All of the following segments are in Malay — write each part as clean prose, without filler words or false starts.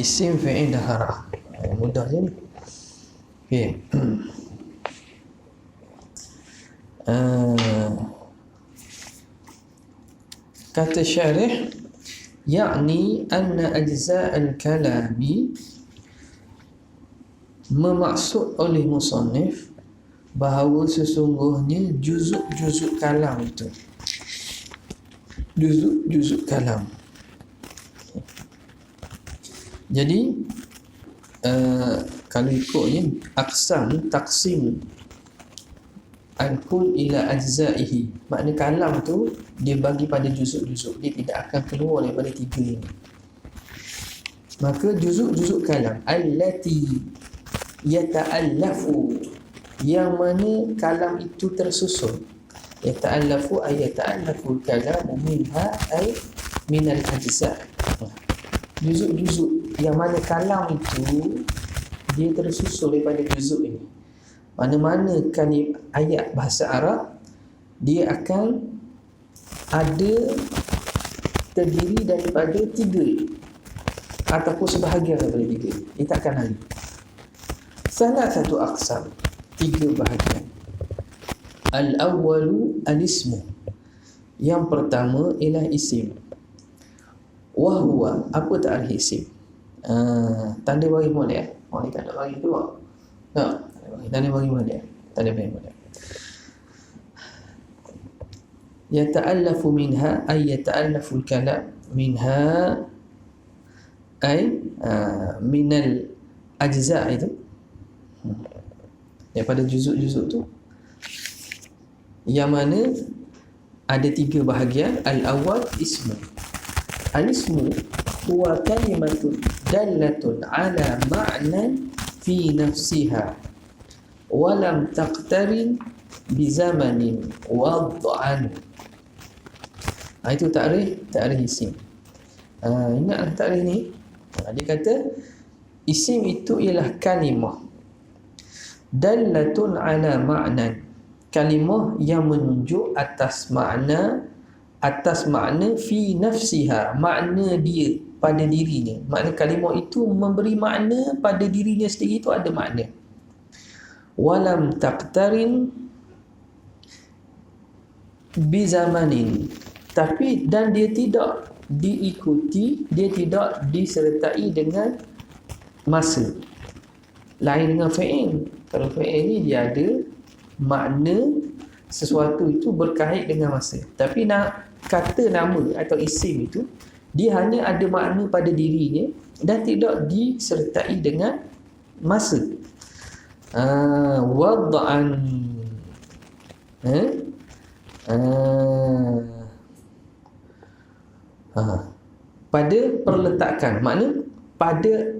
isim, fi'il dan haraf. Mudah je ni. Okey. Kata syarih, yakni anna ajza'al kalami, memaksud oleh musannif bahawa sesungguhnya juzuk-juzuk kalam itu, juzuk-juzuk kalam. Jadi kalau ikutnya aqsam, taksim al-kull ila ajza'ihi, makna kalam tu dia bagi pada juzuk-juzuk, dia tidak akan keluar daripada tiga ini. Maka juzuk-juzuk kalam allati yata'allafu, yang mana kalam itu tersusun. Yata'allafu ay yata'allafu al-kalamu minha ay minal ajza'. Juzuk-juzuk yang mana kalam itu dia tersusun daripada juzuk ini. Mana-mana ayat bahasa Arab, dia akan ada terdiri daripada tiga ataupun sebahagian daripada tiga. Dia takkan lari. Salah satu aqsam, tiga bahagian. Al-awwalu al-ismu, yang pertama ialah isim. Wahuwa, apa ta'rif isim? Tanda bagi molek. Oh, ni tak ada bagi tu. Tak. Tanda bagi molek. Tanda bagi molek. Yata'allafu minha ay yata'allafu al-kalam minha ay minal ajza' itu, daripada juzuk-juzuk tu, yang mana ada tiga bahagian. Al-awwal ismu. Al-ismu huwa kalimatun dallatun ala ma'nan fi nafsiha wa lam taqtarin bi zamanin wad'an. Itu ta'rif isim. Ingatlah ta'rif ni. Dia kata isim itu ialah kalimah dallatun ala ma'nan, kalimah yang menunjuk atas makna fi nafsiha, makna dia pada dirinya. Makna kalimah itu memberi makna pada dirinya sendiri, itu ada makna. Walam taqtarin bi zamanin, tapi dan dia tidak diikuti, dia tidak disertai dengan masa. Lain dengan fi'il. Kalau fi'il ni dia ada makna sesuatu itu berkait dengan masa. Tapi nak kata nama atau isim itu, dia hanya ada makna pada dirinya dan tidak disertai dengan masa. Wad'an. Pada perletakan, makna pada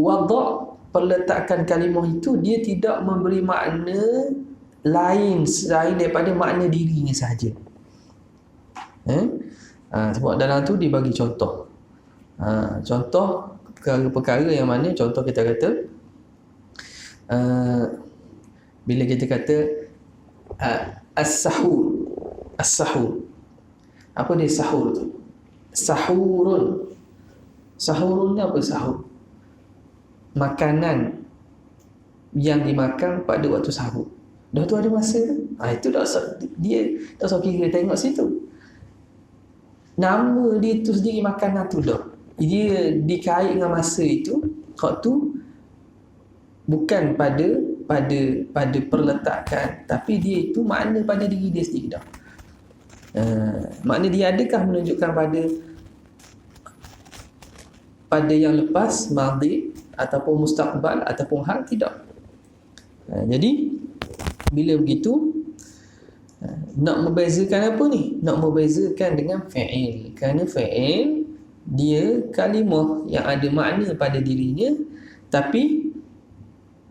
wada', perletakan kalimah itu dia tidak memberi makna lain selain daripada makna dirinya sahaja. Sebab dalam tu dia bagi contoh. Contoh perkara-perkara yang mana, contoh kita kata bila kita kata as-sahur. Apa dia sahur tu? Sahurun ni apa sahur? Makanan yang dimakan pada waktu sahur. Dah tu ada masa tu. Itu dia tak usah kira, tengok situ. Nama dia tu sendiri makanan tu dah. Dia dikait dengan masa itu. Hak tu bukan pada perletakan, tapi dia itu makna pada diri dia sendiri dah. Makna dia adakah menunjukkan pada yang lepas, madhi ataupun mustaqbal ataupun hal? Tidak. Jadi bila begitu, nak membezakan apa ni? Nak membezakan dengan fi'il. Kerana fi'il dia kalimah yang ada makna pada dirinya, tapi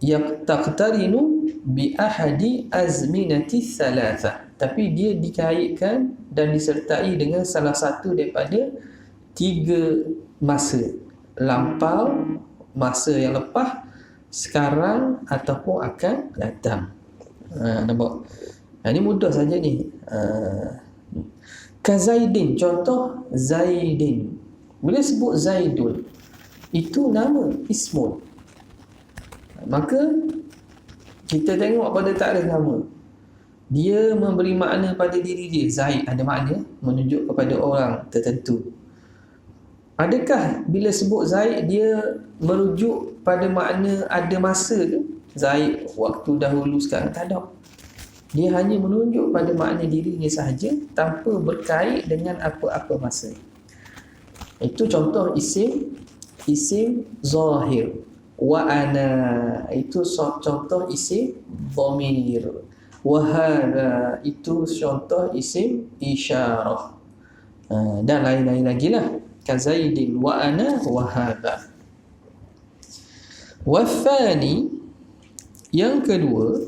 yang taqtarinu bi ahadi azminati thalatha, tapi dia dikaitkan dan disertai dengan salah satu daripada tiga masa: lampau, masa yang lepas, sekarang ataupun akan datang. Nampak? Ini mudah saja ni. Kazaidin, contoh Zaidin. Bila sebut Zaidun, itu nama ismun. Maka kita tengok pada takrif nama, dia memberi makna pada diri dia. Zaid ada makna menunjuk kepada orang tertentu. Adakah bila sebut Zaid dia merujuk pada makna ada masa tu? Zaid waktu dahulu sekarang tak ada. Dia hanya menunjuk pada makna dirinya sahaja tanpa berkait dengan apa-apa masa. Itu contoh isim zahir. Wa ana itu contoh isim dhamir. Wa hadha itu contoh isim isyarah. Dan lain-lain lagi lah. Ka Zaidin wa ana wa hadha. Wa thani, yang kedua,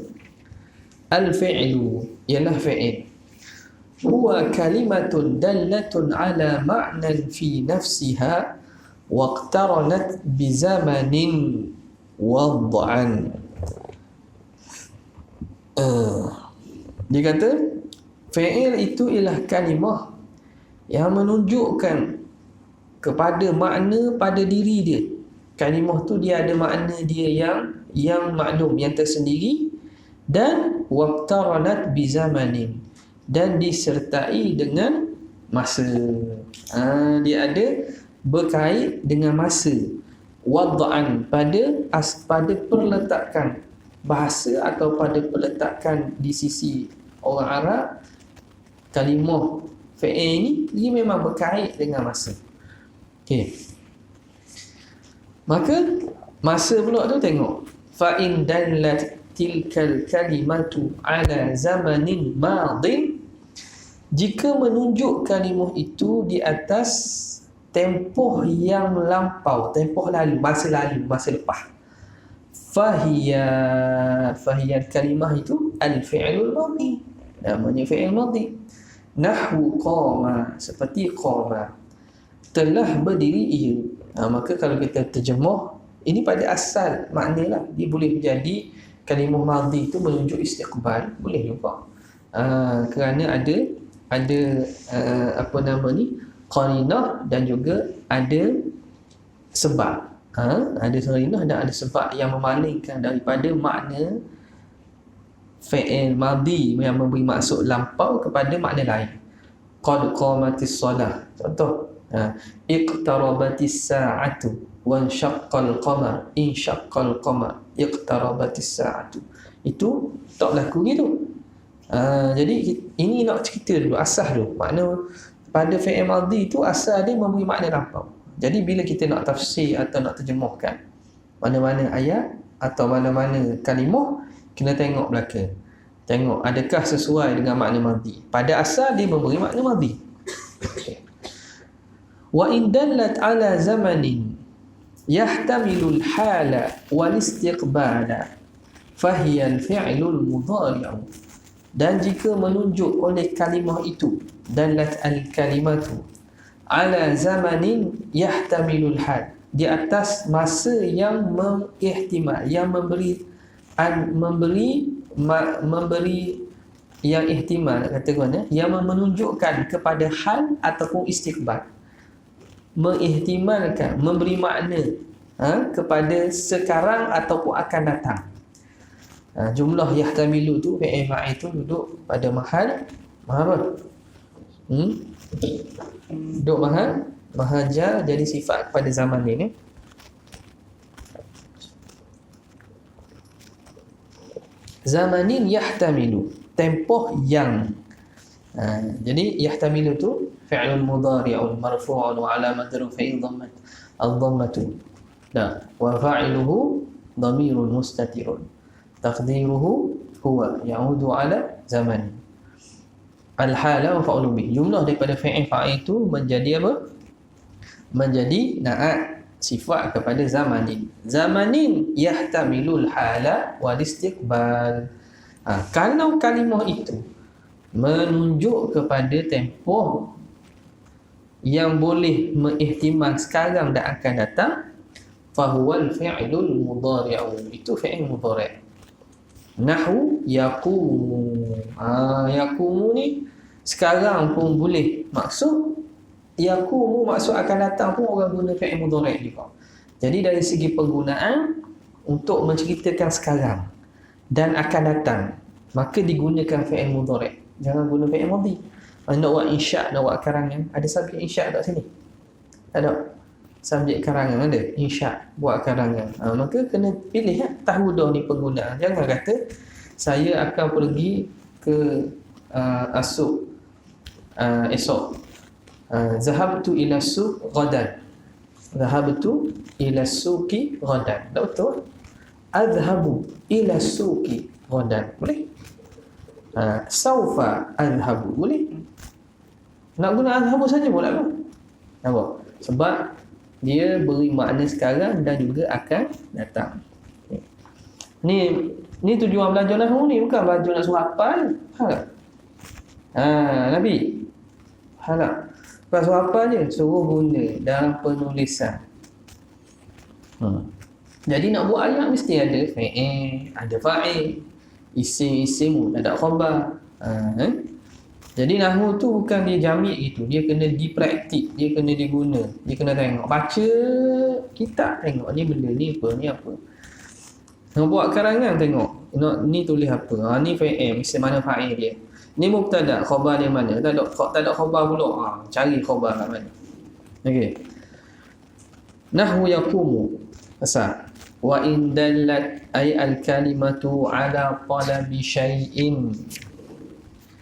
al-fi'lu, ialah fi'il. Huwa kalimatun dallatun ala ma'nan fi nafsiha waqtaranat bizamanin wad'an. Dia kata fi'il itu ialah kalimah yang menunjukkan kepada makna pada diri dia. Kalimah tu dia ada makna dia yang maklum, yang tersendiri, dan waqtaranat bizamanin, dan disertai dengan masa. Dia ada berkait dengan masa. Wad'an pada perletakan bahasa atau pada perletakan di sisi orang Arab, kalimah fi'il ni dia memang berkait dengan masa. Okey. Maka masa pula tu tengok, fa in dallat tilkal kalimatu ala zamanin madin, jika menunjuk kalimah itu di atas tempoh yang lampau, tempoh lalu, masa lepas. Fahiyya kalimah itu al-fi'lul madhi, namanya fi'il madhi. Nahwu qama, seperti qama, telah berdiri ia. Maka kalau kita terjemah ini pada asal maknalah, dia boleh menjadi kalimah madhi itu menunjuk istiqbal, boleh juga. Kerana ada apa nama ni, qarinah, dan juga ada sebab. Ada qarinah dan ada sebab yang memalingkan daripada makna fi'il madhi yang memberi maksud lampau kepada makna lain. Qad qamatis salah, contoh, iqtarabatis sa'atu wa insyaqqal qamar, insyaqqal qamar, iqtarabatis sa'atu. Itu tak berlaku gitu. Jadi ini nak cerita dulu, asas dulu. Makna pada fi'il madhi itu asal dia memberi makna lampau. Jadi bila kita nak tafsir atau nak terjemahkan mana-mana ayat atau mana-mana kalimah, kena tengok belakang. Tengok adakah sesuai dengan makna madhi. Pada asal dia memberi makna madhi. Okay. Wa in dallat ala zamanin yahtamilul hala wal istiqbala fahiya al-fi'lul mudhari'u. Dan jika menunjuk oleh kalimah itu, dallat al-kalimatu ala zamanin yahtamilul hal, di atas masa yang mengihtimal, yang memberi yang ihtimal, kata mana, yang menunjukkan kepada hal ataupun istiqbal, mengihtimalkan, memberi makna kepada sekarang ataupun akan datang. Jumlah yahtamilu tu, fi'il fa'il tu duduk pada mahal apa? Duduk mahal jar, jadi sifat pada zaman ni. Zamanin yahtamilu, tempoh yang. Jadi yahtamilu tu fi'lun mudhari'un marfu'un wa alamat rufi'i dhammatu. Wa fa'iluhu dhamirun mustatirun. Taqdiruhu huwa ya'udu ala zaman. Al-hala wa fa'ulu bih. Jumlah daripada fi'il fa'il itu menjadi apa? Menjadi na'at, sifat kepada zamanin. Zamanin yahtamilul hala wal istiqbal. Kalau kalimah itu menunjuk kepada tempoh yang boleh mengihtimal sekarang dan akan datang, fahuwal fi'lul mudhari'u, itu fi'il mudhari'. Nahwu yaqumu. Yaqumu ni sekarang pun boleh maksud, yaqumu maksud akan datang pun orang guna fi'il mudhari' juga. Jadi dari segi penggunaan untuk menceritakan sekarang dan akan datang, maka digunakan fi'il mudhari'. Jangan guna fi'il madhi. Nak buat insya', nak buat karangan, ada subjek insya' tak sini? Tak ada. Subjek karangan ada, insya', buat karangan. Maka kena pilih tahu dah ni penggunaan. Jangan kata saya akan pergi ke esok. Zahabtu ila suq ghadan. Zahabtu ila suqi ghadan. Tak betul. Adhabu ila suqi ghadan. Boleh? Saufa adhabu. Boleh? Nak guna adhabu saja boleh apa? Nampak? Sebab dia beri makna sekarang dan juga akan datang. Ni tujuan belajar nahwu ni, bukan belajar nak suruh hafal. Nabi. Bukan suruh hafal je, suruh guna dalam penulisan. Jadi nak buat ayat mesti ada fi'il, ada fa'il, isim, ada khabar. Jadi nahwu tu bukan dia jamik gitu, dia kena dipraktik, dia kena diguna, dia kena tengok, baca kitab, tengok ni benda ni apa. Nak buat karangan tengok, ni tulis apa, ni fi'il, mesti mana fa'il dia. Ni mubtada, khabar dia mana? Tak ada khabar pula. Cari khabar kat mana. Okey. Nahwu yaqumu. Asal. Wa in dallat ay al-kalimatu ala talabi syai'in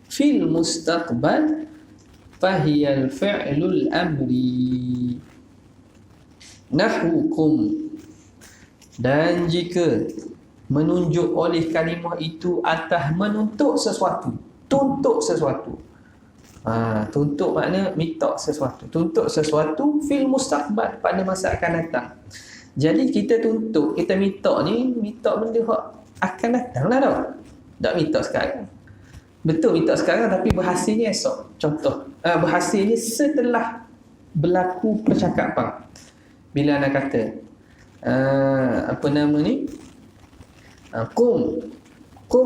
fil mustaqbal fahiya al-fi'lul amri. Nahwukum. Dan jika menunjuk oleh kalimah itu atas menuntut sesuatu, tuntut sesuatu. Tuntut makna minta sesuatu. Tuntut sesuatu fil mustaqbal, pada masa akan datang. Jadi kita tuntut, kita minta benda akan datang lah tau. Tak minta sekarang. Betul minta sekarang tapi berhasilnya esok. Contoh, berhasilnya setelah berlaku percakapan. Bila anda kata apa nama ni? Qum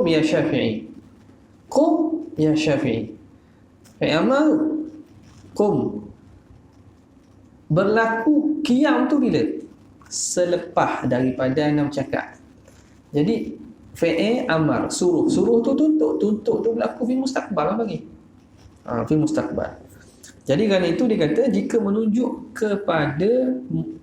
ya Syafi'i. Qum ya Syafi'i. Amal qum. Berlaku qiyam tu bila? Selepas daripada anda bercakap. Jadi fi'il amar, suruh tu tuntut tu berlaku fi mustaqbal bagi. Fi mustaqbal. Jadi kerana itu dia kata jika menunjuk kepada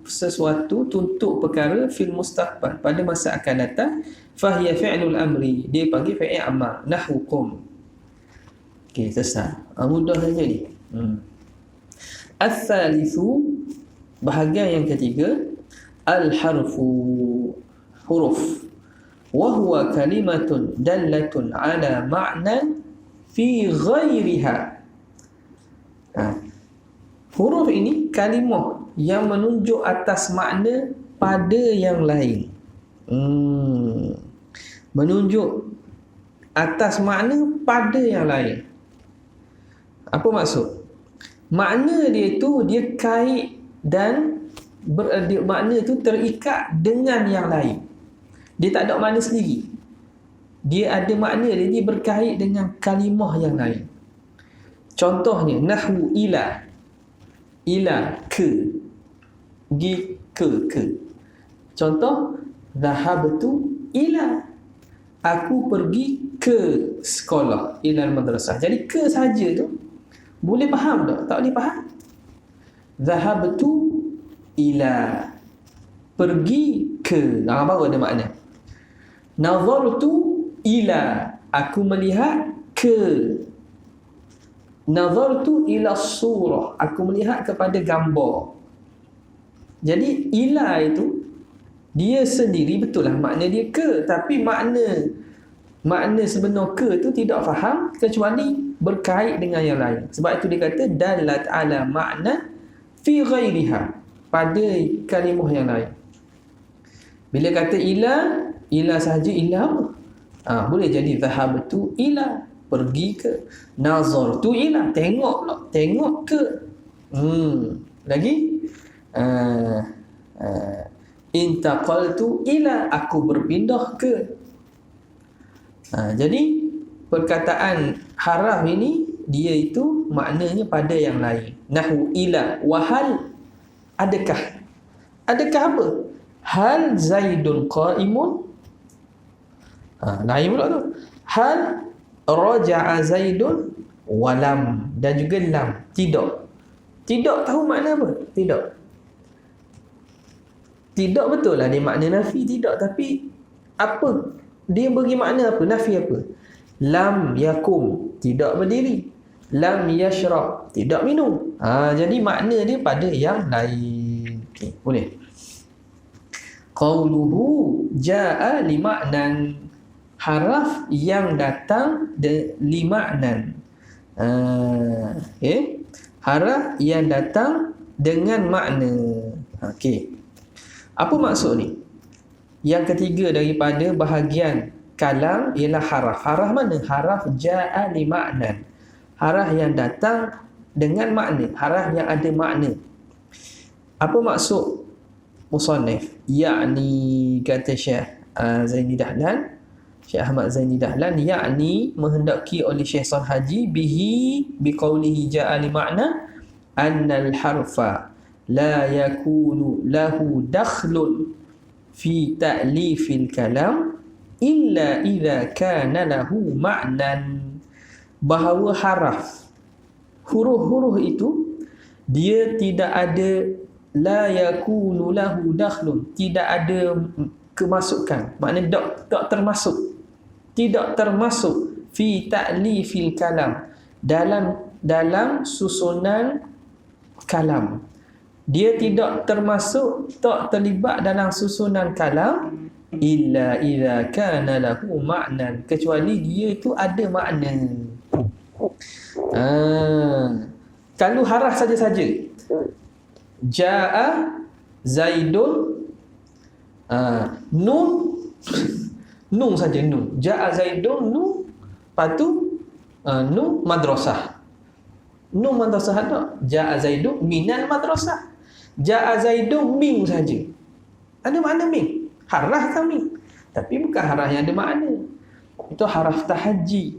sesuatu, tuntut perkara fil mustaqbal, pada masa akan datang, fahiya fi'lul amri, dia panggil fi'il amar. Nahwukum. Okey, selesai. Mudah saja ni. Al-thalithu, bahagian yang ketiga, al-harfu, huruf. Wa huwa kalimatun dallatun ala ma'nan fi ghairiha. Huruf ini kalimah yang menunjuk atas makna pada yang lain. Menunjuk atas makna pada yang lain. Apa maksud? Makna dia tu dia kait dan makna tu terikat dengan yang lain. Dia tak ada makna sendiri. Dia ada makna dia berkait dengan kalimah yang lain. Contohnya nahwu ila ke, gi ke. Contoh dhahabtu ila, aku pergi ke sekolah, ila madrasah. Jadi ke saja tu boleh faham tak? Tak boleh faham. Dhahabtu ila, pergi ke, baru ada makna. Nazartu ila, aku melihat ke. Nazartu ila surah, aku melihat kepada gambar. Jadi ila itu dia sendiri betul lah makna dia ke, tapi makna sebenar ke itu tidak faham kecuali berkait dengan yang lain. Sebab itu dia kata dalat ala makna fi ghairiha, pada kalimah yang lain. Bila kata ila sahaja ila, boleh jadi dhahabtu ila, pergi ke. Nazartu ila, tengok ke. Lagi intaqaltu ila, aku berpindah ke. Jadi perkataan haraf ini dia itu maknanya pada yang lain. Nahwu ila, wahal, adakah. adakah apa? Hal Zaidun qa'imun? Lain pula tu. Hal raja'a Zaidun walam, dan juga lam. Tidak tahu makna apa? Tidak betul lah dia makna nafi, tidak. Tapi apa? Dia bagi makna apa? Nafi apa? Lam yakum, tidak berdiri. Lam yashrab, tidak minum. Jadi makna dia pada yang lain. Okay, boleh. Qauluhu ja'a li ma'nan, haraf yang datang li ma'nan. Okay. Haraf yang datang dengan makna. Okey. Apa maksud ni? Yang ketiga daripada bahagian kalam ialah haraf. Haraf mana? Haraf ja'a li ma'nan. Haraf yang datang dengan makna, haraf yang ada makna. Apa maksud musannif? Yakni, kata Syekh Zaini Dahlan, Syekh Ahmad Zaini Dahlan, yakni menghendaki oleh Syekh Sarhaji biqaulihi ja'a li ma'na annal harfa la yakunu lahu dakhlun fi ta'lifil kalam illa idza kana lahu ma'nan. Bahawa huruf-huruf itu dia tidak ada, la yakunu lahu dakhlun, tidak ada kemasukan, maknanya tak termasuk fi ta'lifil kalam, dalam susunan kalam. Dia tidak termasuk, tak terlibat dalam susunan kalam illa idza kana lahu ma'nan, kecuali dia itu ada makna. Kalau haraf saja-saja, ja'a Zaidun, nun saja, nun. Ja'a Zaidun nun, lepas tu nun madrasah. Nun madrasah ada. Ja'a Zaidun minal madrasah. Ja'a Zaidun min saja. Ada makna min. Haraf kan min. Tapi bukan haraf yang ada makna. Itu haraf tahajji.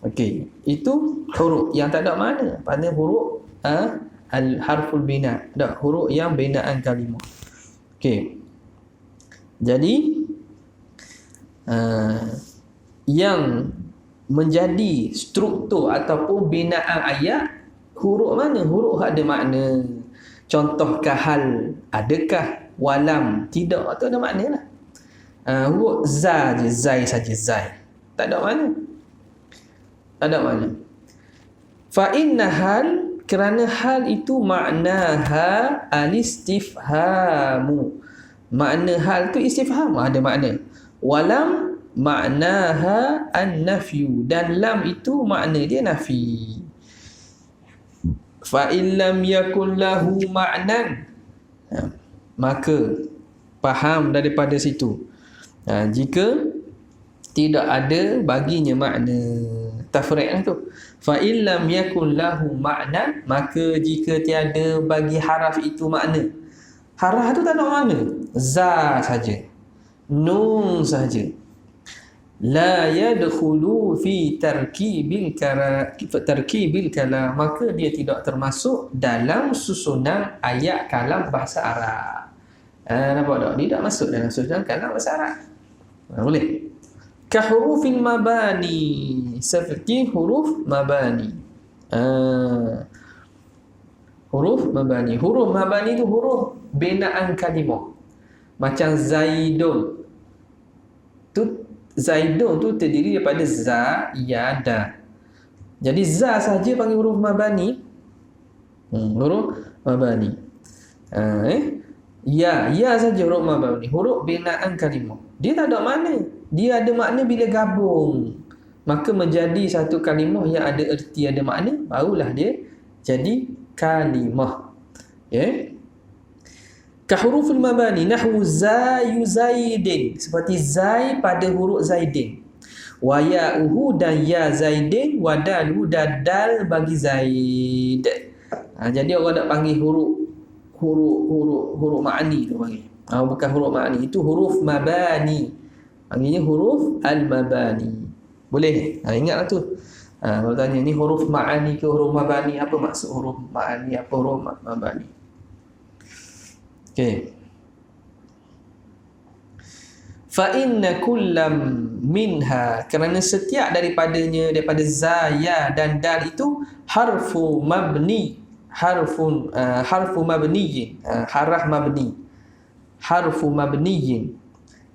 Okey, itu huruf yang tak ada makna. Pada huruf al-harful bina, tak, huruf yang binaan kalimah. Okey. Jadi yang menjadi struktur ataupun binaan ayat, huruf mana? Huruf ada makna. Contoh kahal, adakah? Walam, tidak, atau ada makna lah. Huruf za je, zai saja, zai, tak ada makna. Fa inna hal, kerana hal itu maknaha al-istifhamu. Makna hal tu istifham, ada makna. Walam maknaha an-nafyu, dan lam itu makna dia nafi. Fa in lam yakun lahu ma'nan, maka faham daripada situ. Jika tidak ada baginya makna, tafriq lah tu. Fa in lam yakun lahu ma'nan, maka jika tiada bagi haraf itu makna. Haraf tu tak ada makna. Za saja, nun saja. La yadkhulu fi tarkibil kalam, maka dia tidak termasuk dalam susunan ayat kalam bahasa Arab. Nampak tak? Dia tak masuk dalam susunan kalam bahasa Arab. Boleh. Ka hurufil mabani, seperti huruf mabani. Huruf mabani. Huruf mabani itu huruf binaan kalimah. Macam Zaidun. Zaidun tu terdiri daripada za, ya, da. Jadi za saja panggil huruf mabani. Huruf mabani. Ya saja huruf mabani. Huruf binaan kalimah. Dia tak ada makna. Dia ada makna bila gabung, maka menjadi satu kalimah yang ada erti, ada makna, barulah dia jadi kalimah. Ya. Ka huruful mabani nahwu zayu zaidin, seperti zai pada huruf zaidin. Wa ya'uhu, dan ya zaidin, wa dalu, dan dal bagi zaid. Jadi orang nak panggil huruf ma'ani tu panggil. Bukan huruf ma'ani, itu huruf mabani. Panggilnya huruf al-mabani. Boleh? Ingatlah tu. Kalau tanya ni huruf ma'ani ke huruf mabani, apa maksud huruf ma'ani, apa huruf mabani? Okey. Fa inna kullam minha, kerana setiap daripadanya, daripada za, ya dan dal itu harfu mabni, harfu mabniyin, harf mabni, harfu mabniyin,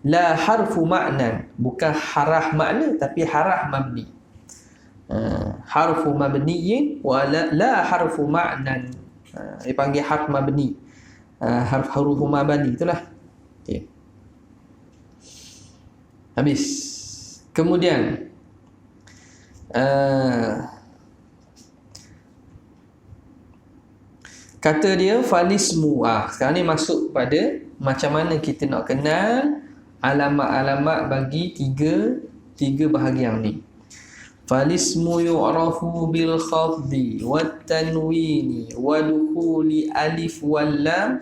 la harfu ma'nan, bukan haraf makna tapi haraf mabni. Harfu mabniyin wa la harfu ma'nan, dipanggil harf mabni, huruf mabni itulah. Okey. Habis. Kemudian kata dia falismu. Sekarang ni masuk pada macam mana kita nak kenal alamat-alamat bagi tiga bahagian ni. Falismu yu'rafu bil khafdi wat tanwini wa dukhuli alif wal lam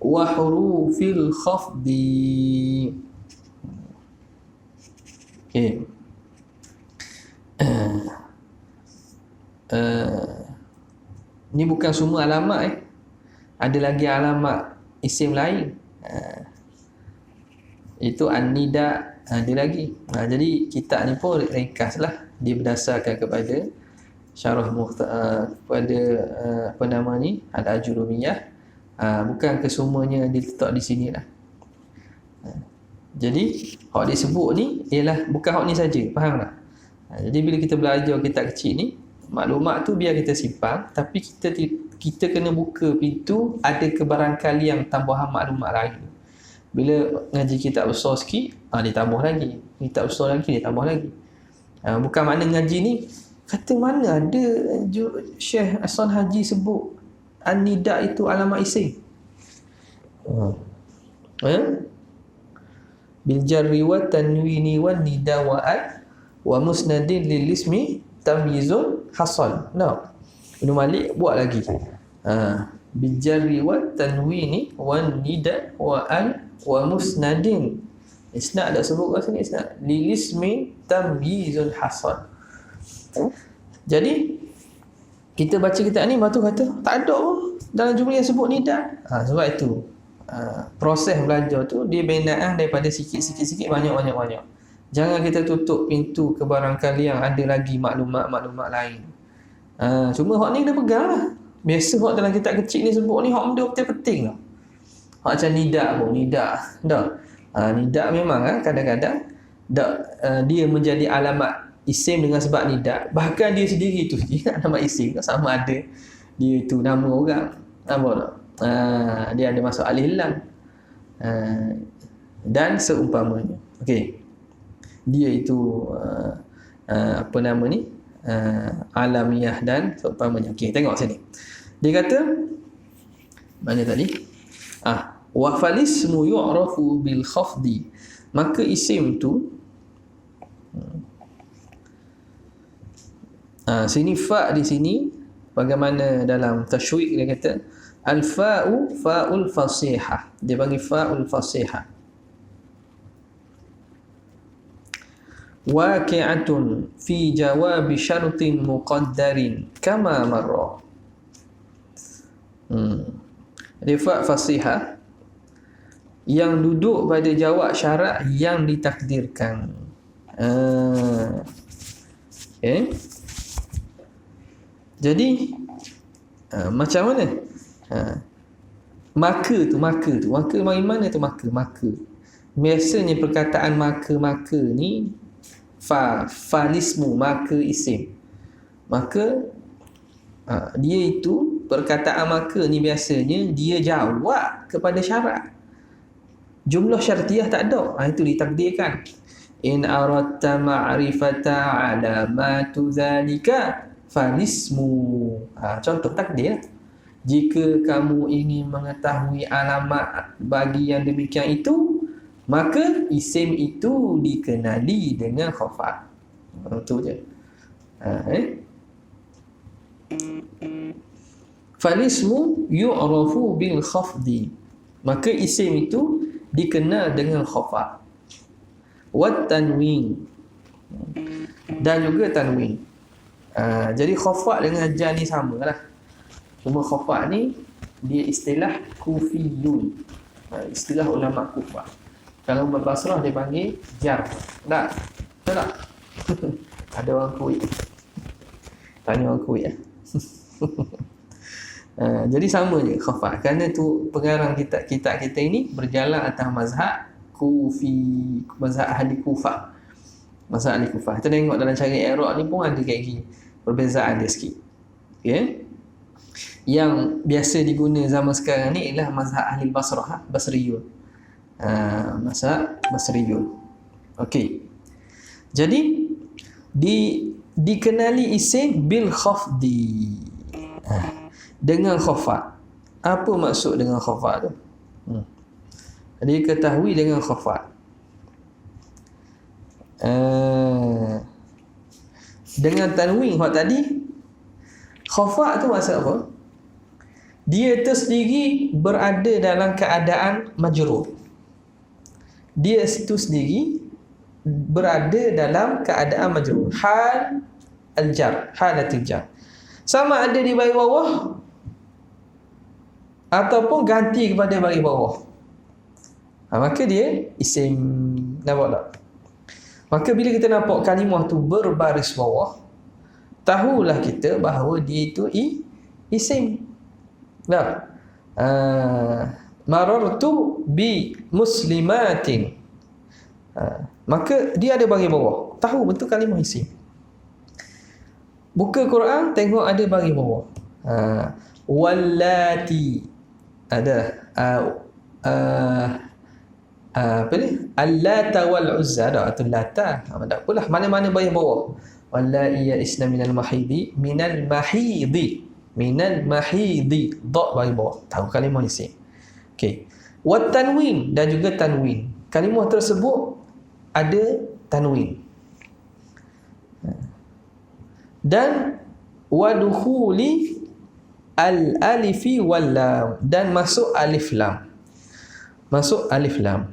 wa hurufil khafdi. Okay. Ni bukan semua alamat Ada lagi alamat isim lain. Itu an-nida, ada lagi. Jadi kitab ni pun ringkas lah. Dia berdasarkan kepada syarah kepada apa nama ni, Al-Ajurumiyah. Bukan kesemuanya diletak di sini lah. Jadi hak dia sebut ni ialah bukan hak ni saja, faham tak? Jadi bila kita belajar kitab kecil ni, maklumat tu biar kita simpan, tapi kita kena buka pintu ada kebarangkalian tambahan maklumat lain. Bila ngaji kitab besar sikit, dia tambah lagi. Kitab besar lagi, dia tambah lagi. Bukan makna ngaji ni kata mana ada Syekh Hasan Haji sebut an-nida itu alamat isim. Bil jarri wa tanwini wan nida wa al wa musnadin lil ismi tamyizun hasal. Ibn Malik buat lagi. Bil jarri wa tanwini wan nida wa al wa musnadin. Isnad dah sebut kat sini, isnad lil ismi tamyizun hasal. Jadi kita baca kitab ni, batu kata tak ada pun dalam jumlah yang sebut nida. Sebab itu proses belajar tu dia binaan daripada sikit-sikit banyak. Jangan kita tutup pintu kebarangkalian ada lagi maklumat-maklumat lain. Cuma hak ni dah pegang lah. Biasa hak dalam kitab kecil ni sebut ni hak benda penting lah. Hak macam nida pun, nida dah. Nida memang kadang-kadang dia menjadi alamat isim dengan sebab nida. Bahkan dia sendiri tu alamat isim sama ada dia itu nama orang. Apa tak? Dia ada masuk alif lam dan seumpamanya. Okey. Dia itu apa nama ni? Alamiah dan seumpamanya. Okey, tengok sini. Dia kata mana tadi? Wa falismu yu'rafu bil khafdi. Maka isim tu sini fa di sini bagaimana dalam tasywiq dia kata al-fa'u fa'ul fasihah. Dia panggil fa'ul fasihah. Waqi'atun fi jawab syartin muqaddarin kama marra. Dia fa' fasihah yang duduk pada jawab syarat yang ditakdirkan. Okay. Jadi macam mana? Maka bagaimana tu maka? Biasanya perkataan maka ni falismu, maka isim. Maka dia itu perkataan maka ni biasanya dia jawab kepada syarat. Jumlah syartiyah tak ada. Itu ditakdirkan. In aradta ma'rifata alamatu zalika falismu. Contoh takdir. Jika kamu ingin mengetahui alamat bagi yang demikian itu, maka isim itu dikenali dengan khafat. Itu je. Falismu yu'rafu bil khafdi. Maka isim itu dikenal dengan khafat. Wat tanwin. Dan juga tanwin. Jadi khafat dengan jan ni sama lah. Cuma khafat ni dia istilah Kufiyun. Istilah ulama Kufah. Kalau Basrah dia panggil jar. Tak? Betul tak? Ada orang Kuwait. Tanya orang Kuwait ya. Jadi sama je khafat. Kerana tu pengarang kitab kita ini berjalan atas mazhab Kufi, mazhab ahli Kufah. Mazhab ahli Kufah. Kita tengok dalam cara i'rab ni pun ada kayak gini. Perbezaan dia sikit. Okay? Yang biasa diguna zaman sekarang ni ialah mazhab ahli Basrah, Basriyun. Mazhab Basriyun. Okey. Jadi dikenali isim bil khafdi. Dengan khafat. Apa maksud dengan khafat tu? Diketahui dengan khafat. Dengan tanwin hak tadi, khafat tu maksud apa? Dia tersendiri berada dalam keadaan majrur. Dia itu sendiri berada dalam keadaan majrur. Hal al-jar, halatul jar. Sama ada di baris bawah ataupun ganti kepada baris bawah. Maka dia isim. Nampak tak? Maka bila kita nampak kalimah tu berbaris bawah, tahulah kita bahawa dia itu isim. Tak? Marartu bi muslimatin. Maka dia ada baris bawah. Tahu betul kalimah isim. Buka Quran, tengok ada baris bawah. Wallati. Ada. Apa ni? Allata wal uzza. Atau lata. Tak apalah. Mana-mana baris bawah. Wallai ya'isna minal mahidi. Minal mahidi. Minal mahidi. Dok baris bawah. Tahu kalimah isim. Okey. Wat tanwin. Dan juga tanwin. Kalimah tersebut ada tanwin. Dan wadukhuli al-alifi wal lam, dan masuk alif lam. Masuk alif lam.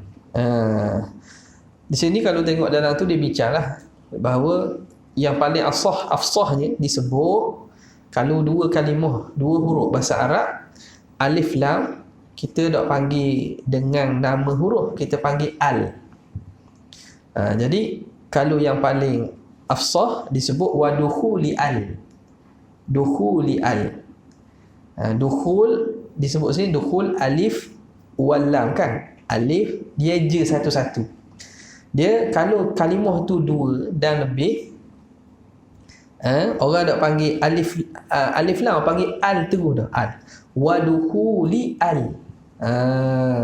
Di sini kalau tengok dalam tu dia bincanglah bahawa yang paling afsahnya disebut kalau dua kalimah, dua huruf bahasa Arab, alif lam kita tak panggil dengan nama huruf, kita panggil al. Jadi kalau yang paling afsah disebut wadukhuli al. Dukhuli al. Dukhul disebut sini dukhul alif wal lam kan. Alif dia je satu-satu. Dia kalau kalimah tu dua dan lebih, orang tak panggil alif lam, panggil al terus dah. Al. Wadukhuli al.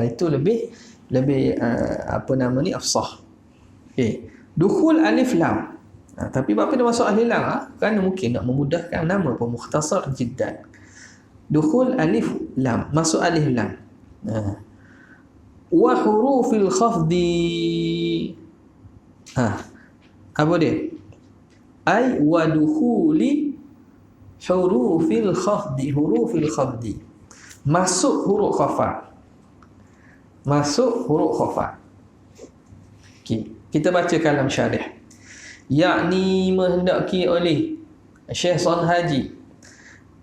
Itu lebih apa nama ni, afsah. Okey. Dukhul alif lam. Tapi apa dia masuk alif lam? Kerana mungkin nak memudahkan nama pun, mukhtasar jiddan. Dukhul alif lam, masuk alif lam. Wa hurufil khafdi. Apa dia? Ai wa dukhuli hurufil khafdi. Hurufil khafdi. Masuk huruf khafat. Masuk huruf khafat. Okey, kita baca kalam syarih. Yakni menghendaki oleh Syekh Shalih Haji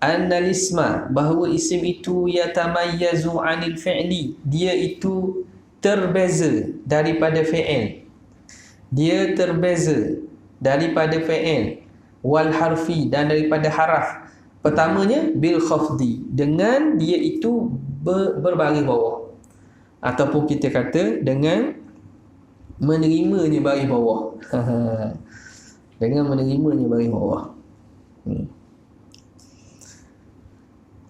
annal isma, bahawa isim itu yatamayyazu anil fi'li, dia itu terbeza daripada fi'il. Dia terbeza daripada fi'il, wal harfi, dan daripada haraf. Pertamanya bil khafdi, dengan dia itu berbaris bawah, ataupun kita kata dengan menerimanya baris bawah. Dengan menerimanya baris bawah.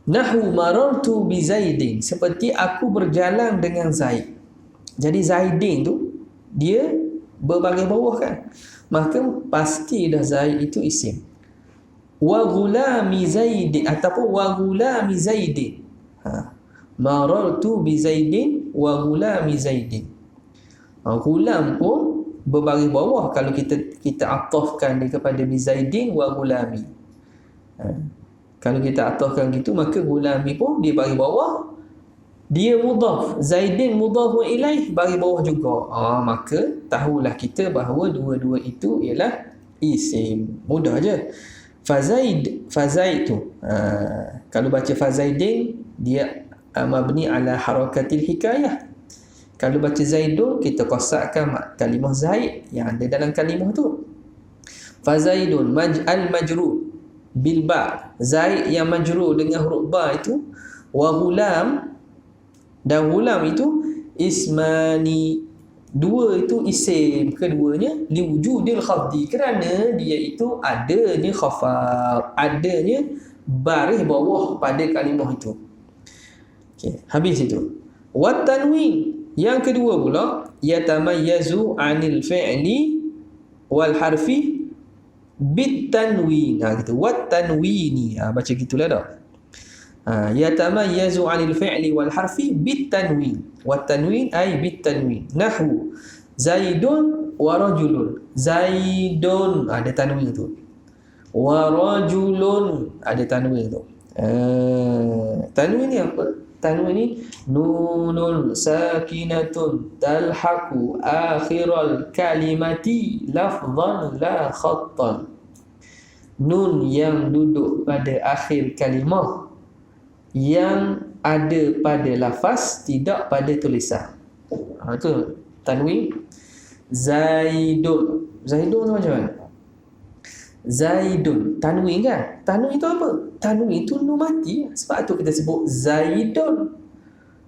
Nahu marartu bi Zaidin, seperti aku berjalan dengan Zaid. Jadi Zaidin tu dia berbaris bawah kan, maka pasti dah Zaid itu isim. Wa ghulami Zaidin, ataupun wa ghulami Zaidin. Marartu bi Zaidin wa ghulami Zaidin. Ghulam pun berbaris bawah kalau kita atafkan dia kepada bi Zaidin wa ghulami. Kalau kita atafkan gitu, maka ghulami pun dia baris bawah. Dia mudhaf, Zaidin mudhaf ilaih, baris bawah juga. Maka tahulah kita bahawa dua-dua itu ialah isim. Mudah je. Fazaid tu. Kalau baca Fazaidin, dia mabni ala harakatil hikayah. Kalau baca Zaidun, kita kosakkan kalimah Zaid yang ada dalam kalimah tu. Fa Zaidun al-majrur bil ba. Zaid yang majrur dengan huruf ba itu, wa ghulam, dan ghulam itu ismani, dua itu isim keduanya, liwujudil khafdi, kerana dia itu adanya khafad, adanya baris bawah pada kalimah itu. Okey, habis itu. Wat tanwin, yang kedua pula, yatamayyazu 'anil fi'li wal harfi bit tanwin. Gitu. Wat tanwini, baca gitulah dah. Yatamayyazu 'anil fi'li wal harfi bit tanwin. Wat tanwin ay bit tanwin. Nahwu Zaidun wa rajulun. Zaidun ada tanwin tu. Wa rajulun ada tanwin tu. Tanwin ni apa? Tanwin ni nunun sakinatun talhaqu akhiral kalimati lafzan la khattan. Nun yang duduk pada akhir kalimah, yang ada pada lafaz, tidak pada tulisan. Itu tanwin. Zaidun. Zaidun macam mana? Zaidun, tanwin kan? Tanwin itu apa? Tanwin itu nun mati. Sebab tu kita sebut Zaidun.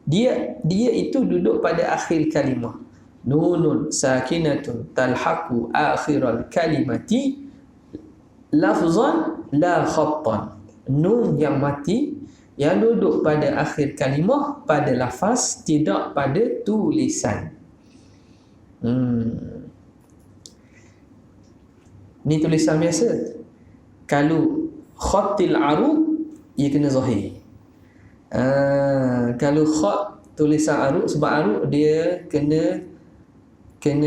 Dia itu duduk pada akhir kalimah. Nunun sakinatun talhaqu akhiral kalimati lafzan la khattan. Nun yang mati yang duduk pada akhir kalimah pada lafaz, tidak pada tulisan. Ni tulisan biasa. Kalau khatil arud, ia kena zahir. Kalau khat tulisan arud, sebab arud dia kena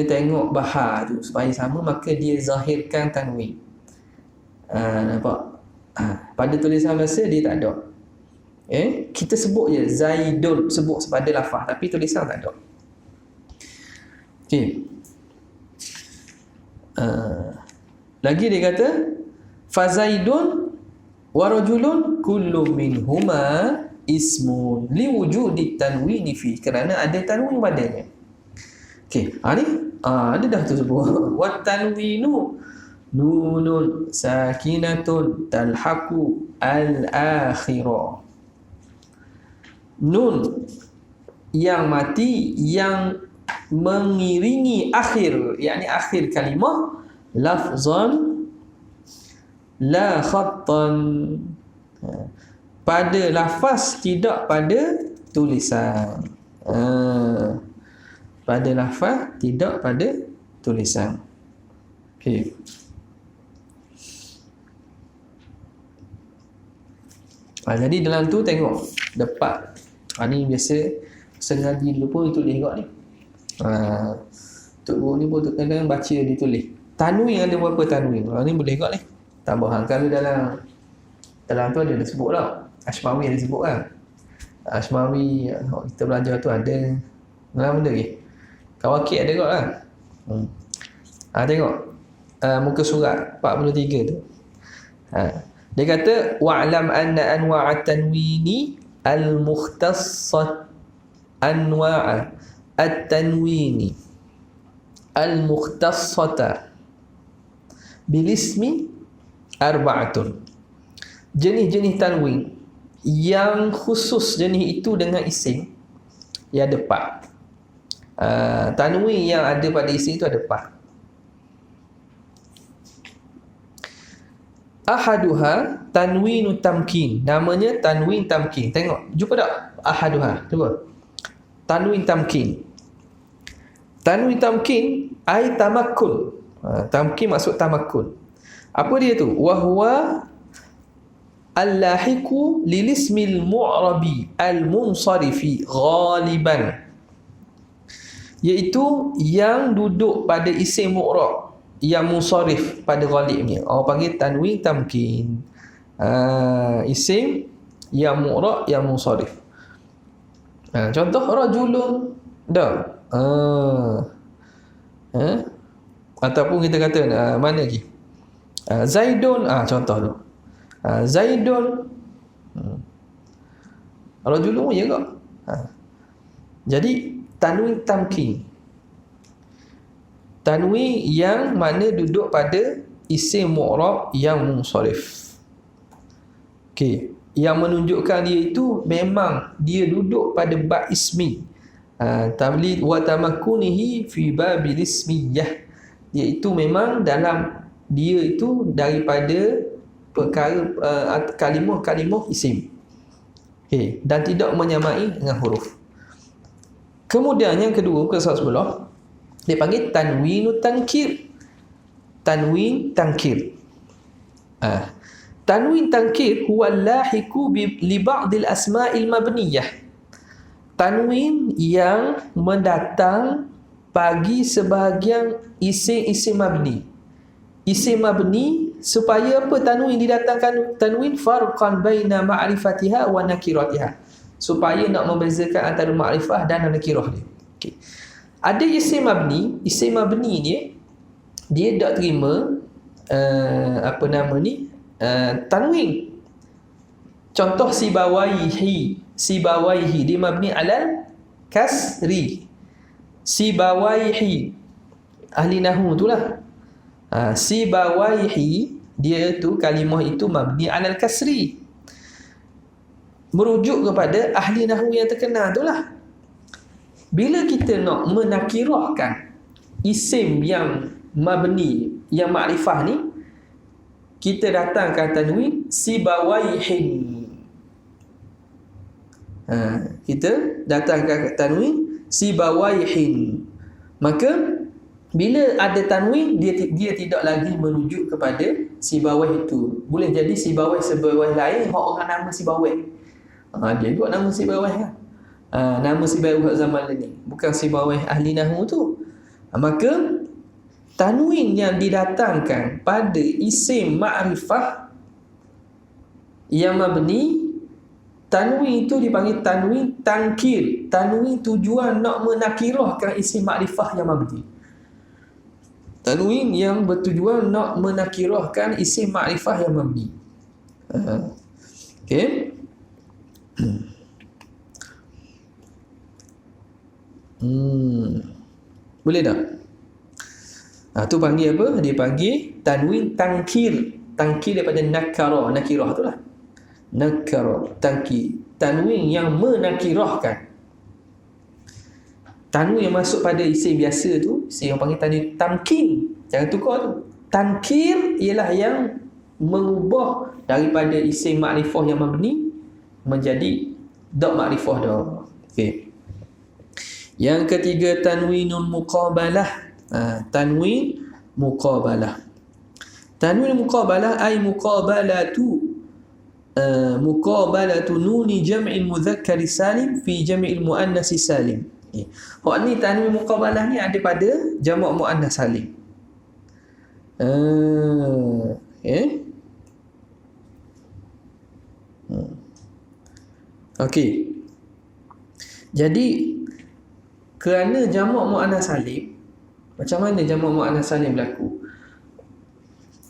tengok bahar tu supaya sama, maka dia zahirkan tanwin. Nampak? Pada tulisan biasa dia tak ada. Kita sebut je Zaidun, sebut pada lafaz, tapi tulisan tak ada. Okey. Lagi dia kata fazaidun wa rajulun kullu minhuma ismun liwujudi tanwini fi, kerana ada tanwin padanya. Okey, ni ada dah tu sebut wat tanwinu nunun sakinatun talhaqu al-akhirah. Nun yang mati yang mengiringi akhir, yakni akhir kalimah, lafzan la khattan, pada lafaz, tidak pada tulisan. Pada lafaz, tidak pada tulisan. Okey. Jadi dalam tu tengok dapat. Ni biasa sengaja dulu pun tulis kat ni. Tok guru ni pun kadang baca ditulis. Tanwin ada berapa tanwin? Ni boleh kat ni. Tambahan kalau dalam tu ada sebut lah. Ashmawi ada sebut kan. Ashmawi kita belajar tu ada dalam benda ni. Kawakib ada kat kan. Tengok muka surat 43 tu. Dia kata wa'lam anna anwa'at tanwini al-mukhtassat anwa'a at-tanwini al-mukhtassata bilismi arba'atun. Jenis-jenis tanwin yang khusus jenis itu dengan isim, ia ada 4. Tanwin yang ada pada isim itu ada 4. Ahaduha tanwinu tamkin. Namanya tanwin tamkin. Tengok, jumpa tak? Ahaduha, cuba. Tanwin tamkin. Tanwin tamkin ai tamakkun. Tamkin maksud tamakkun. Apa dia tu? Wahwa al-lahiqu lilismil mu'rabi al-munsarifi ghaliban, iaitu yang duduk pada isim mu'rab yang munsarif pada ghalibnya. Orang panggil tanwin tamkin. Isim yang mu'rab yang munsarif. Contoh rajulun dah. Ataupun kita kata mana lagi? Zaidun, contoh tu. Zaidun. Rajulun ya ke? Jadi tanwin tamkin, tanwin yang mana duduk pada isim mu'rab yang munsharif. Okey, yang menunjukkan dia itu memang dia duduk pada bab ismi. Tamlid wa tamakkunihi fi babil ismiyah, iaitu memang dalam dia itu daripada perkara kalimah-kalimah isim. Okey, dan tidak menyamai dengan huruf. Kemudian yang kedua, muka surat sebelah, dia panggil tanwinut tankir. Tanwin tankir. Tanwin tankir huwa lahiku li ba'dil asma'il mabniyah. Tanwin yang mendatang bagi sebahagian isim-isim mabni. Isim mabni, supaya apa tanwin didatangkan? Tanwin farqan baina ma'rifatiha wa nakiratiha, supaya nak membezakan antara ma'rifah dan nakirah dia. Okay. Ada isim mabni. Isim mabni ni dia tak terima tanwin. Contoh sibawaihi. Sibawaihi dia mabni alal kasri. Sibawaihi, ahli nahwu itulah. Sibawaihi dia tu kalimah itu mabni alal kasri, merujuk kepada ahli nahwu yang terkenal itulah. Bila kita nak menakirahkan isim yang mabni, yang makrifah ni, kita datangkan tanwin sibawaihin. Kita datangkan tanwin sibawaihin. Maka bila ada tanwin, dia tidak lagi merujuk kepada sibawai itu. Boleh jadi sibawai sebawai lain, orang nama sibawai. Dia buat nama sibawai kan. Nama sibawai zaman ini, bukan sibawai ahli nahwu tu. Maka tanwin yang didatangkan pada isim ma'rifah yang mabni, tanwin itu dipanggil tanwin tankir. Tanwin tujuan nak menakirahkan isim ma'rifah yang mabni. Tanwin yang bertujuan nak menakirahkan isim ma'rifah yang mabni. Okey. Boleh tak? Tu panggil apa? Dia panggil tanwin tankir. Tankir daripada nakara, nakirah tu lah. Nakara, tankir. Tanwin yang menakirahkan. Tanwin yang masuk pada isim biasa tu, isim yang panggil tanwin tamkin. Jangan tukar tu. Tankir ialah yang mengubah daripada isim makrifah yang mabni menjadi dak makrifah dah. Okey. Yang ketiga tanwinul muqabalah. Tanwin muqabalah. Tanwin muqabalah ay muqabalatu nuni jam'il mudzakkar salim fi jam'il muannas salim. Hak ni tanwin muqabalah ni ada pada jamak muannas salim. Okey. Jadi kerana jamak muannas salim, macam mana jamak muannas salim berlaku?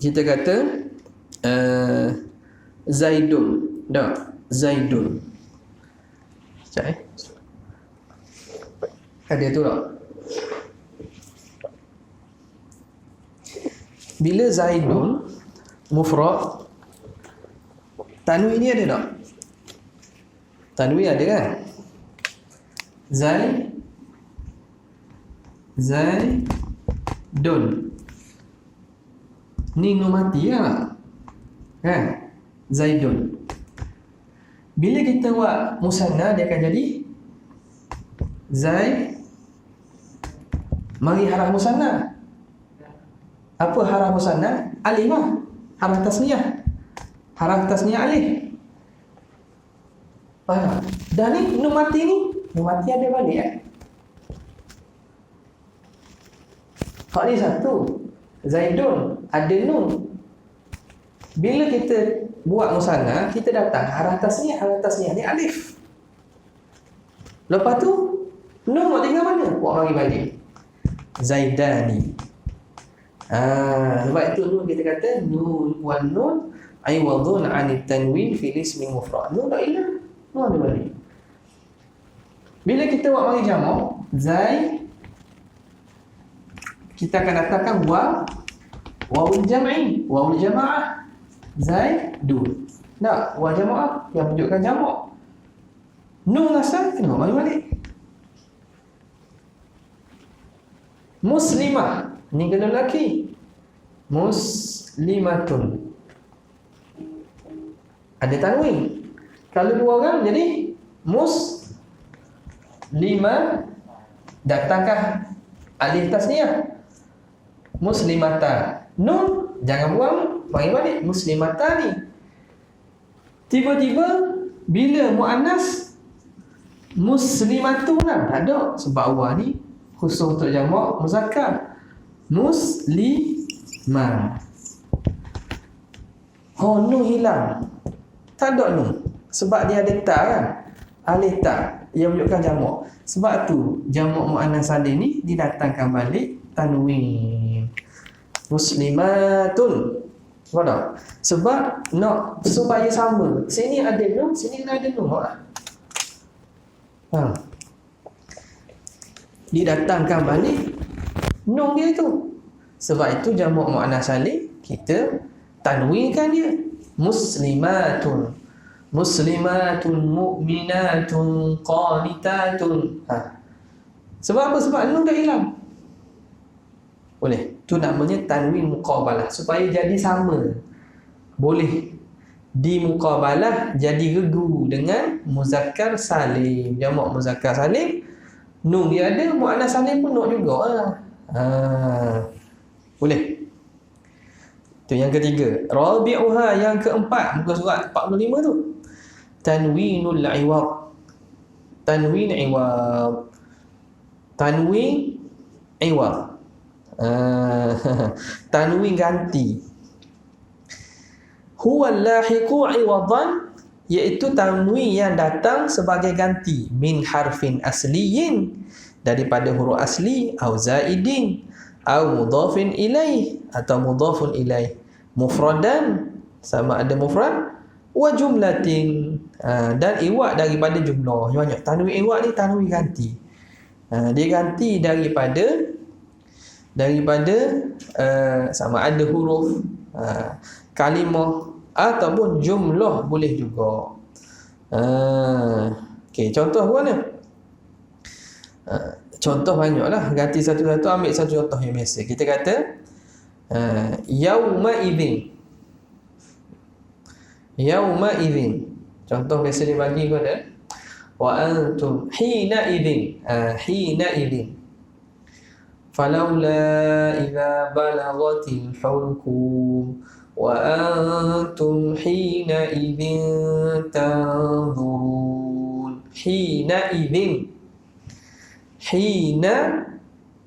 Kita kata Zaidun. Tak, Zaidun. Sekejap Ada tu tak? Bila Zaidun mufrad, tanwin ni ada tak? Tanwin ada kan? Zaidun. Ni nun mati lah kan? Zaidun. Bila kita buat musanna, dia akan jadi Zaid. Mari haraf musanna. Apa haraf musanna? Alif lah. Haraf tasniyah. Haraf tasniyah alif. Faham? Dan ni nun mati ni, nun mati ada balik kan? Hak ni satu. Zaidun ada nun. Bila kita buat musanna, kita datang haraf tasniyah ni alif. Lepas tu nun nak tinggal mana? Buat bagi balik Zaidani. Sebab itu nun kita kata nun wan nun aiwadun anit tanwin fil ismi mufrad. Nun tak hilang, nun ada balik. Bila kita buat mari jamak, Zaid, kita akan datangkan wawul jam'i, wawul jama'ah. Zaidun. Tak, waw jama'ah yang menunjukkan jamak. Nun asal kena mari balik. Muslimah, ni kena lelaki. Muslimatun. Ada tanwin. Kalau dua orang jadi muslimah, datangkah alif tasniyah. Muslimata. Nun jangan buang, mari balik muslimata ni. Tiba-tiba bila muannas muslimatun lah, tak ada, sebab awal ni khusus untuk jamak muzakkar. Muslimah. Oh, nun hilang. Tak ada nun. Sebab dia ada ta kan. Alif ta yang menunjukkan jamak. Sebab tu jamak muannas salim ni didatangkan balik tanwin. Muslimatun. Sebab tak? Sebab nak supaya sama. Sini ada nun, sini ada nun. Didatangkan balik nun dia tu. Sebab itu jamak muannas salim kita tanwinkan dia. Muslimatun. Muslimatun mu'minatun qanitatun. Sebab apa? Sebab nun dah hilang. Boleh. Tu namanya tanwin muqabalah, supaya jadi sama. Boleh di muqabalah jadi regu dengan muzakkar salim. Jamak muzakkar salim, nun dia ada, muannas salim pun nun juga. Boleh. Itu yang ketiga. Rabi'uha, yang keempat, muka surat 45 tu. Tanwinul iwad. Tanwin iwad. Tanwin iwad. Tanwin ganti. Huwa lahiqu iwadan, iaitu tanwin yang datang sebagai ganti min harfin asliyin, daripada huruf asli, au zaidin, au mudhafin ilaih, atau mudhafun ilaih, mufradan, sama ada mufrad, wa jumlatin, dan iwad daripada jumlah. Banyak tanwin iwad ni tanwin ganti. Dia ganti daripada sama ada huruf, kalimah ataupun jumlah, boleh juga. Okey, contoh mana? Contoh banyaklah, ganti satu-satu, ambil satu contoh yang biasa. Kita kata yauma idzin. Yauma idzin. Contoh biasa dia bagi kepada wa antum hina idzin. Hina idzin. Falaula idza balaghatil hulqum wa antum hina idzin tanzurun. Hina idzin. Hina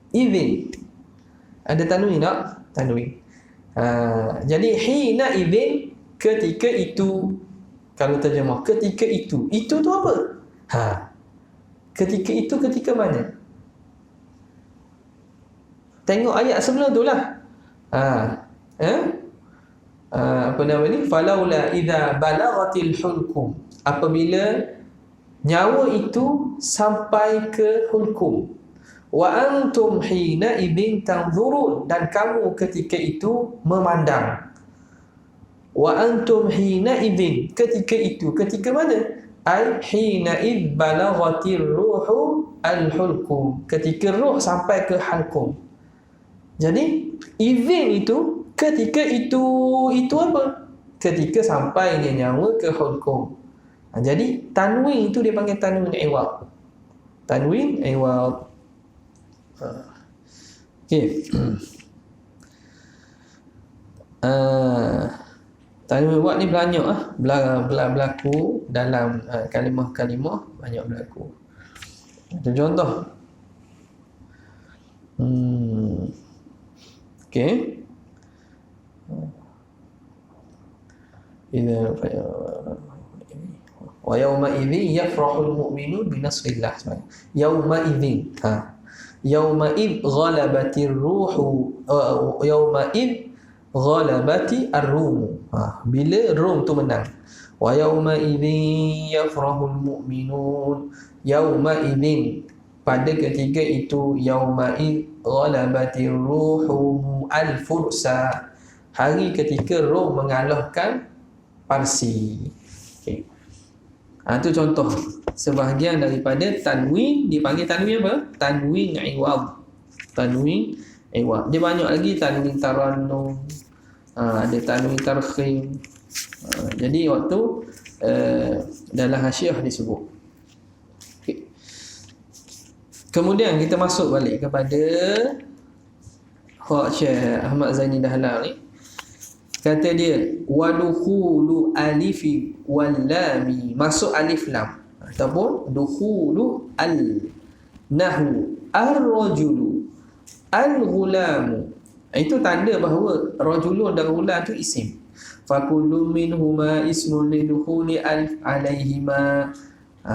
idzin. Ada tanwin tak? Tanwin. Jadi hina idzin, ketika itu. Kalau terjemah ketika itu. Itu tu apa? Ketika itu, ketika mana? Tengok ayat sebelum tu lah. Apa nama ni? Falaula idza balaghatil hulqum. Apabila nyawa itu sampai ke hulqum. Wa antum hina idzin tanzurun, dan kamu ketika itu memandang. Wa antum hina idzin, ketika itu, ketika mana? Ai hina id balaghatir ruhu al hulqum, ketika ruh sampai ke hulqum. Jadi izin itu ketika itu apa? Ketika sampainya nyawa ke hulqum. Jadi tanwin itu dia panggil tanwin iwad. Tanwin iwad. Okey. Tanwin iwad ni banyak berlaku dalam kalimah-kalimah, banyak berlaku. Contoh. Okey. Idza wa yauma idzin yafrahul mu'minun bi nasrillah. Yauma idzin. Yauma id ghalabatir ruhu, yauma id ghalabati ar-rum. Bila Rum tu menang. Wa yauma idzin yafrahul mu'minun. Yauma idzin, pada ketika itu, yauma id ghalabatir ruhu al-fursa, hari ketika roh mengalahkan Parsi. Okay. Itu contoh sebahagian daripada tanwin. Dipanggil tanwin apa? Tanwin iwad. Tanwin iwad. Dia banyak lagi, tanwin tarannum, ada tanwin tarkhim. Jadi waktu dalam hasyiah disebut. Okay. Kemudian kita masuk balik kepada Syekh Ahmad Zaini Dahlan ni. Kata dia, wadukhulu alifi wal lami, masuk alif lam, ataupun dukhulu al nahu ar-rajulu al-ghulamu. Itu tanda bahawa rajulun dan ghulam tu isim. Fakullu minhuma ismun lidukhuli alif alaihima.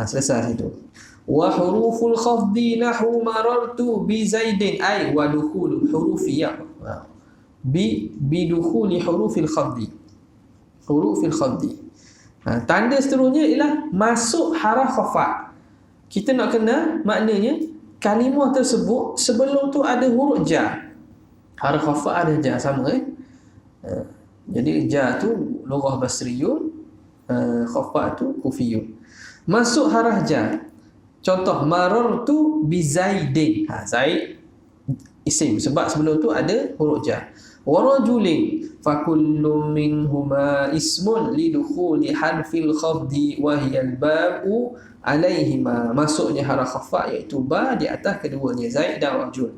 Selesai situ. Wa huruful khafdi nahu marartu bi zaidin, ay wa dukhulu hurufiyah. Bidukhuli hurufil khafdi. Hurufil khafdi. Tanda seterusnya ialah masuk haraf khafat. Kita nak kena maknanya kalimah tersebut sebelum tu ada huruf jar. Haraf khafat ada jar, sama jadi jar tu lughah basriyun, khafat tu kufiyun. Masuk haraf jar. Contoh, marartu bi zaidin. Zaid isim, sebab sebelum tu ada huruf jar. Warajulin, fakullu minhuma ismun lidukhuli harfil khafdi wahiyal babu alaihima. Masuknya haraf khafat iaitu ba di atas keduanya, Zaid dan rajul.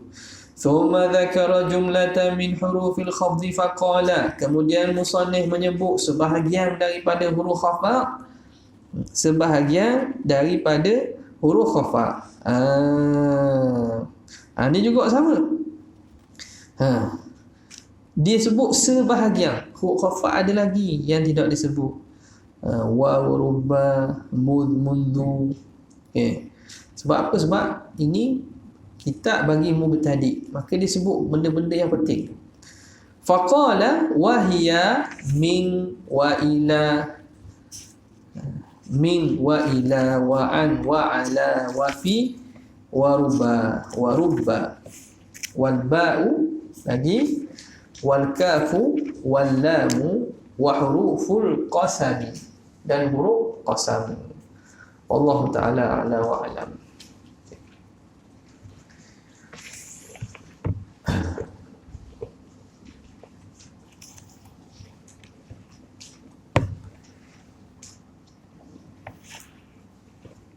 Thumma dzakara jumlatan min hurufil khafdi faqala. Kemudian musannif menyebut sebahagian daripada huruf khafat, sebahagian daripada huruf khafat. Ini juga sama. Dia sebut sebahagian. Huruf khafat ada lagi yang tidak disebut. Wa rubba mundu. Okay. Sebab apa? Sebab ini kitab bagi mubtadi', maka dia sebut benda-benda yang penting. Faqala wa hiya min wa ila, min wa ila wa an wa ala wa fi wa rubba wal ba'u lagi, wal kafu wal lamu wa huruful qasami, dan huruf qasam. Wallahu ta'ala a'la wa a'lam.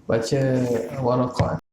Baca waraqah.